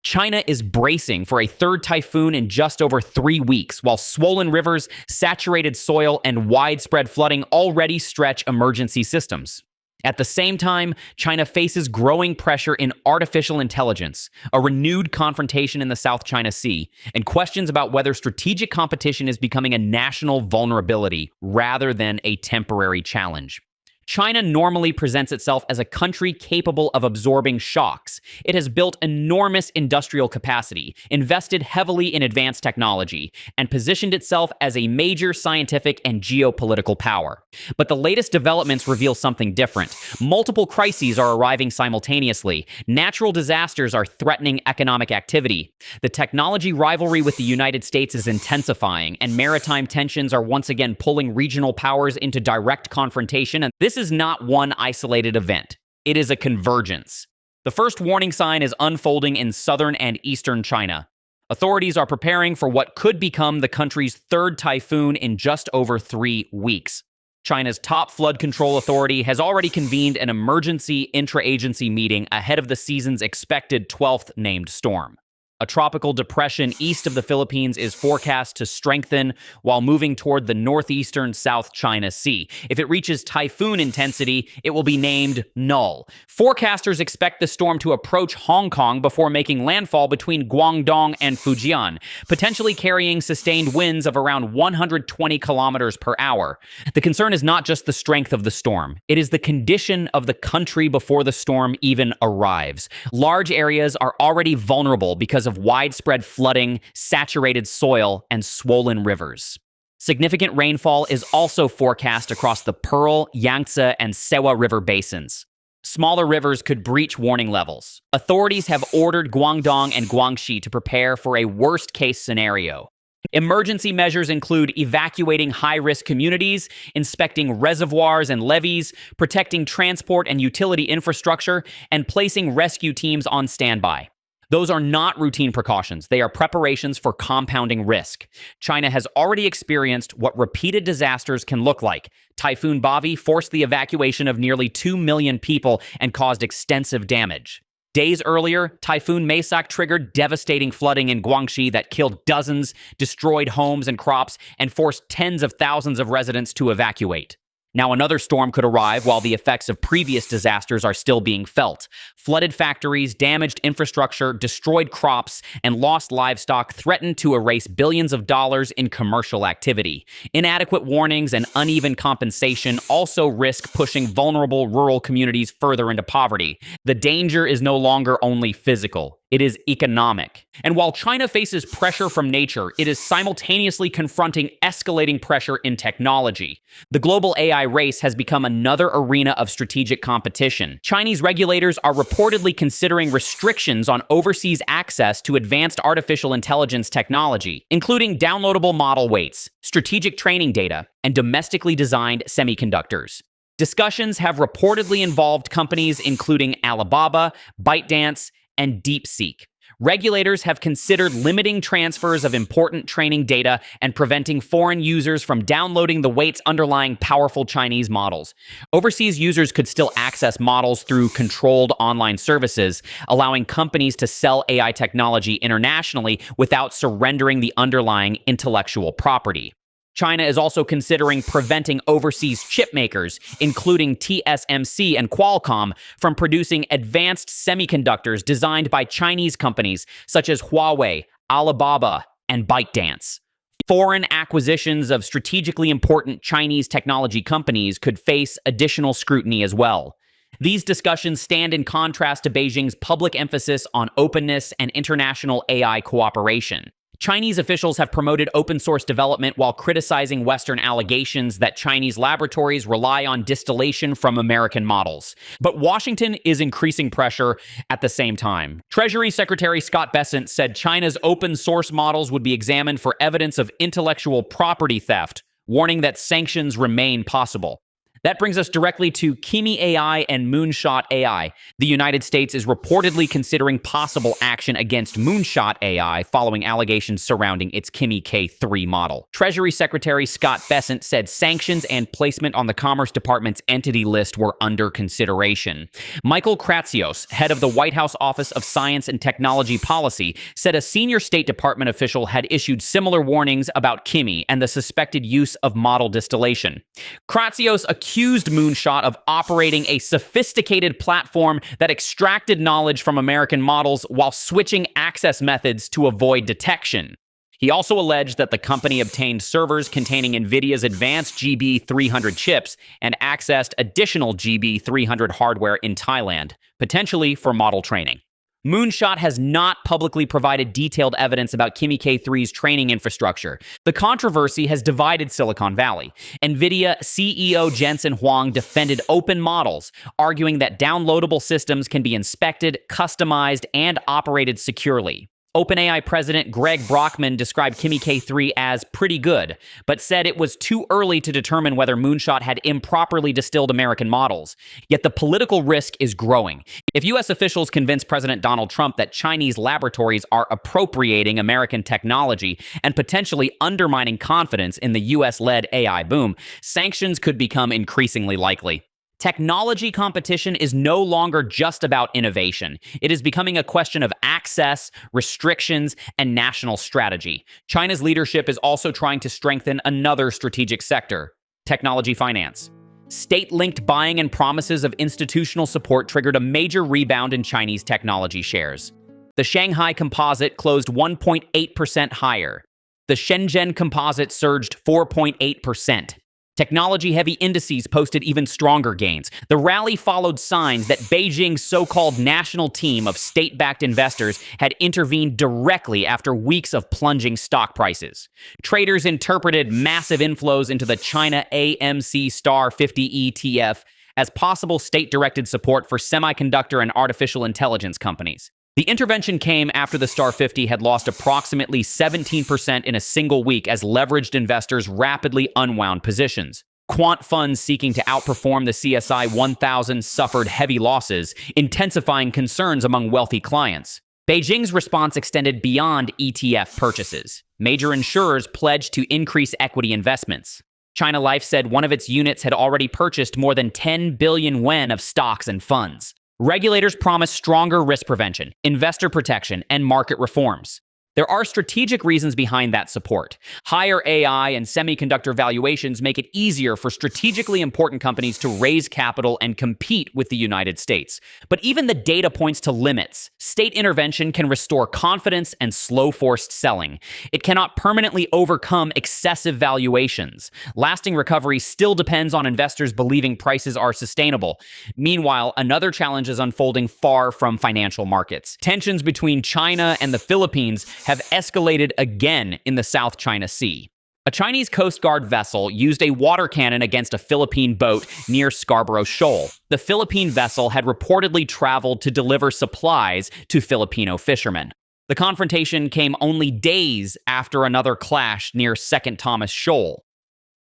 China is bracing for a third typhoon in just over 3 weeks, while swollen rivers, saturated soil, and widespread flooding already stretch emergency systems. At the same time, China faces growing pressure in artificial intelligence, a renewed confrontation in the South China Sea, and questions about whether strategic competition is becoming a national vulnerability rather than a temporary challenge. China normally presents itself as a country capable of absorbing shocks. It has built enormous industrial capacity, invested heavily in advanced technology, and positioned itself as a major scientific and geopolitical power. But the latest developments reveal something different. Multiple crises are arriving simultaneously. Natural disasters are threatening economic activity. The technology rivalry with the United States is intensifying, and maritime tensions are once again pulling regional powers into direct confrontation. And this is not one isolated event. It is a convergence. The first warning sign is unfolding in southern and eastern China. Authorities are preparing for what could become the country's third typhoon in just over 3 weeks. China's top flood control authority has already convened an emergency intra-agency meeting ahead of the season's expected 12th named storm. A tropical depression east of the Philippines is forecast to strengthen while moving toward the northeastern South China Sea. If it reaches typhoon intensity, it will be named Null. Forecasters expect the storm to approach Hong Kong before making landfall between Guangdong and Fujian, potentially carrying sustained winds of around 120 kilometers per hour. The concern is not just the strength of the storm. It is the condition of the country before the storm even arrives. Large areas are already vulnerable because of widespread flooding, saturated soil, and swollen rivers. Significant rainfall is also forecast across the Pearl, Yangtze, and Sewa River basins. Smaller rivers could breach warning levels. Authorities have ordered Guangdong and Guangxi to prepare for a worst-case scenario. Emergency measures include evacuating high-risk communities, inspecting reservoirs and levees, protecting transport and utility infrastructure, and placing rescue teams on standby. Those are not routine precautions. They are preparations for compounding risk. China has already experienced what repeated disasters can look like. Typhoon Bavi forced the evacuation of nearly 2 million people and caused extensive damage. Days earlier, Typhoon Maisak triggered devastating flooding in Guangxi that killed dozens, destroyed homes and crops, and forced tens of thousands of residents to evacuate. Now another storm could arrive while the effects of previous disasters are still being felt. Flooded factories, damaged infrastructure, destroyed crops, and lost livestock threaten to erase billions of dollars in commercial activity. Inadequate warnings and uneven compensation also risk pushing vulnerable rural communities further into poverty. The danger is no longer only physical. It is economic. And while China faces pressure from nature, it is simultaneously confronting escalating pressure in technology. The global AI race has become another arena of strategic competition. Chinese regulators are reportedly considering restrictions on overseas access to advanced artificial intelligence technology, including downloadable model weights, strategic training data, and domestically designed semiconductors. Discussions have reportedly involved companies including Alibaba, ByteDance, and DeepSeek. Regulators have considered limiting transfers of important training data and preventing foreign users from downloading the weights underlying powerful Chinese models. Overseas users could still access models through controlled online services, allowing companies to sell AI technology internationally without surrendering the underlying intellectual property. China is also considering preventing overseas chip makers, including TSMC and Qualcomm, from producing advanced semiconductors designed by Chinese companies such as Huawei, Alibaba, and ByteDance. Foreign acquisitions of strategically important Chinese technology companies could face additional scrutiny as well. These discussions stand in contrast to Beijing's public emphasis on openness and international AI cooperation. Chinese officials have promoted open-source development while criticizing Western allegations that Chinese laboratories rely on distillation from American models. But Washington is increasing pressure at the same time. Treasury Secretary Scott Bessent said China's open-source models would be examined for evidence of intellectual property theft, warning that sanctions remain possible. That brings us directly to Kimi AI and Moonshot AI. The United States is reportedly considering possible action against Moonshot AI following allegations surrounding its Kimi K3 model. Treasury Secretary Scott Bessent said sanctions and placement on the Commerce Department's entity list were under consideration. Michael Kratsios, head of the White House Office of Science and Technology Policy, said a senior State Department official had issued similar warnings about Kimi and the suspected use of model distillation. Kratsios accused Moonshot of operating a sophisticated platform that extracted knowledge from American models while switching access methods to avoid detection. He also alleged that the company obtained servers containing NVIDIA's advanced GB300 chips and accessed additional GB300 hardware in Thailand, potentially for model training. Moonshot has not publicly provided detailed evidence about Kimi K3's training infrastructure. The controversy has divided Silicon Valley. NVIDIA CEO Jensen Huang defended open models, arguing that downloadable systems can be inspected, customized, and operated securely. OpenAI President Greg Brockman described Kimi K3 as pretty good, but said it was too early to determine whether Moonshot had improperly distilled American models. Yet the political risk is growing. If U.S. officials convince President Donald Trump that Chinese laboratories are appropriating American technology and potentially undermining confidence in the U.S.-led AI boom, sanctions could become increasingly likely. Technology competition is no longer just about innovation. It is becoming a question of access, restrictions, and national strategy. China's leadership is also trying to strengthen another strategic sector: technology finance. State-linked buying and promises of institutional support triggered a major rebound in Chinese technology shares. The Shanghai Composite closed 1.8% higher. The Shenzhen Composite surged 4.8%. Technology-heavy indices posted even stronger gains. The rally followed signs that Beijing's so-called national team of state-backed investors had intervened directly after weeks of plunging stock prices. Traders interpreted massive inflows into the China AMC Star 50 ETF as possible state-directed support for semiconductor and artificial intelligence companies. The intervention came after the Star 50 had lost approximately 17% in a single week as leveraged investors rapidly unwound positions. Quant funds seeking to outperform the CSI 1000 suffered heavy losses, intensifying concerns among wealthy clients. Beijing's response extended beyond ETF purchases. Major insurers pledged to increase equity investments. China Life said one of its units had already purchased more than 10 billion yuan of stocks and funds. Regulators promise stronger risk prevention, investor protection, and market reforms. There are strategic reasons behind that support. Higher AI and semiconductor valuations make it easier for strategically important companies to raise capital and compete with the United States. But even the data points to limits. State intervention can restore confidence and slow forced selling. It cannot permanently overcome excessive valuations. Lasting recovery still depends on investors believing prices are sustainable. Meanwhile, another challenge is unfolding far from financial markets. Tensions between China and the Philippines have escalated again in the South China Sea. A Chinese Coast Guard vessel used a water cannon against a Philippine boat near Scarborough Shoal. The Philippine vessel had reportedly traveled to deliver supplies to Filipino fishermen. The confrontation came only days after another clash near Second Thomas Shoal.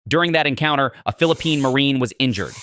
During that encounter, a Philippine Marine was injured.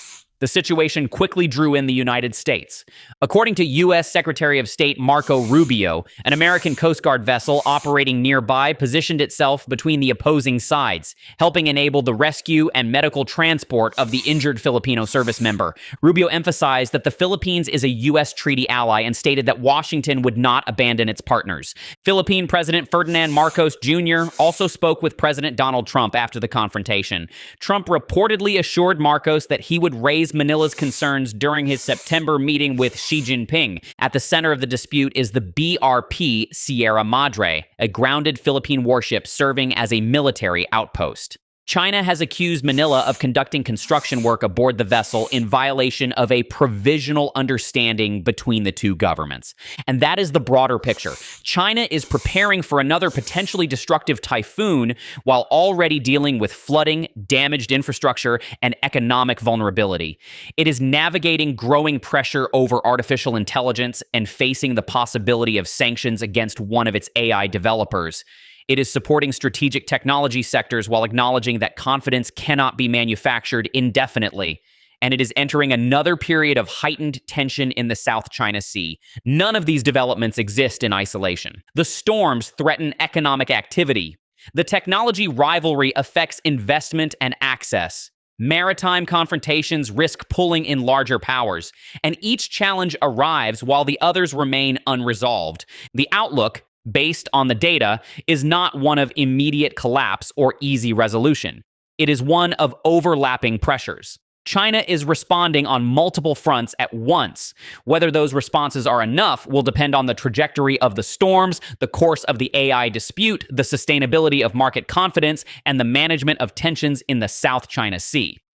The situation quickly drew in the United States. According to U.S. Secretary of State Marco Rubio, an American Coast Guard vessel operating nearby positioned itself between the opposing sides, helping enable the rescue and medical transport of the injured Filipino service member. Rubio emphasized that the Philippines is a U.S. treaty ally and stated that Washington would not abandon its partners. Philippine President Ferdinand Marcos Jr. also spoke with President Donald Trump after the confrontation. Trump reportedly assured Marcos that he would raise Manila's concerns during his September meeting with Xi Jinping. At the center of the dispute is the BRP Sierra Madre, a grounded Philippine warship serving as a military outpost. China has accused Manila of conducting construction work aboard the vessel in violation of a provisional understanding between the two governments. And that is the broader picture. China is preparing for another potentially destructive typhoon while already dealing with flooding, damaged infrastructure, and economic vulnerability. It is navigating growing pressure over artificial intelligence and facing the possibility of sanctions against one of its AI developers. It is supporting strategic technology sectors while acknowledging that confidence cannot be manufactured indefinitely. and it is entering another period of heightened tension in the South China Sea. None of these developments exist in isolation. The storms threaten economic activity. The technology rivalry affects investment and access. Maritime confrontations risk pulling in larger powers, and each challenge arrives while the others remain unresolved. The outlook, based on the data, is not one of immediate collapse or easy resolution. It is one of overlapping pressures. China is responding on multiple fronts at once. Whether those responses are enough will depend on the trajectory of the storms, the course of the AI dispute, the sustainability of market confidence, and the management of tensions in the South China Sea.